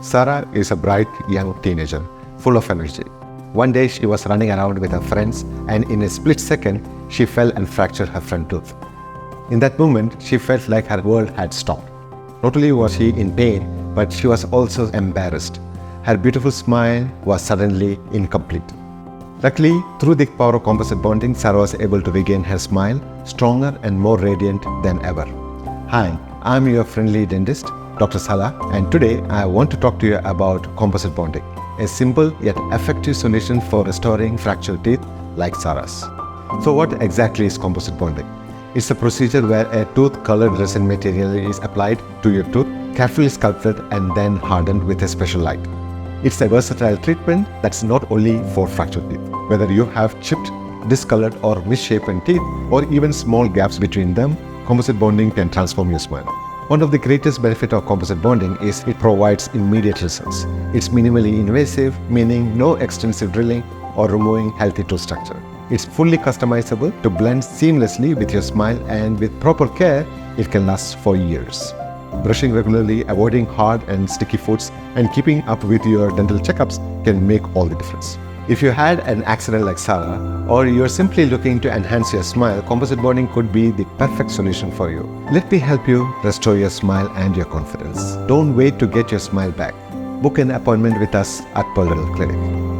Sarah is a bright young teenager, full of energy. One day she was running around with her friends and in a split second, she fell and fractured her front tooth. In that moment, she felt like her world had stopped. Not only was she in pain, but she was also embarrassed. Her beautiful smile was suddenly incomplete. Luckily, through the power of composite bonding, Sarah was able to regain her smile, stronger and more radiant than ever. Hi, I'm your friendly dentist, Dr. Salah, and today I want to talk to you about composite bonding, a simple yet effective solution for restoring fractured teeth like Sarah's. So what exactly is composite bonding? It's a procedure where a tooth-colored resin material is applied to your tooth, carefully sculpted and then hardened with a special light. It's a versatile treatment that's not only for fractured teeth. Whether you have chipped, discolored or misshapen teeth, or even small gaps between them, composite bonding can transform your smile. One of the greatest benefits of composite bonding is it provides immediate results. It's minimally invasive, meaning no extensive drilling or removing healthy tooth structure. It's fully customizable to blend seamlessly with your smile, and with proper care, it can last for years. Brushing regularly, avoiding hard and sticky foods, and keeping up with your dental checkups can make all the difference. If you had an accident like Salah, or you're simply looking to enhance your smile, composite bonding could be the perfect solution for you. Let me help you restore your smile and your confidence. Don't wait to get your smile back. Book an appointment with us at Pearl Dental Clinic.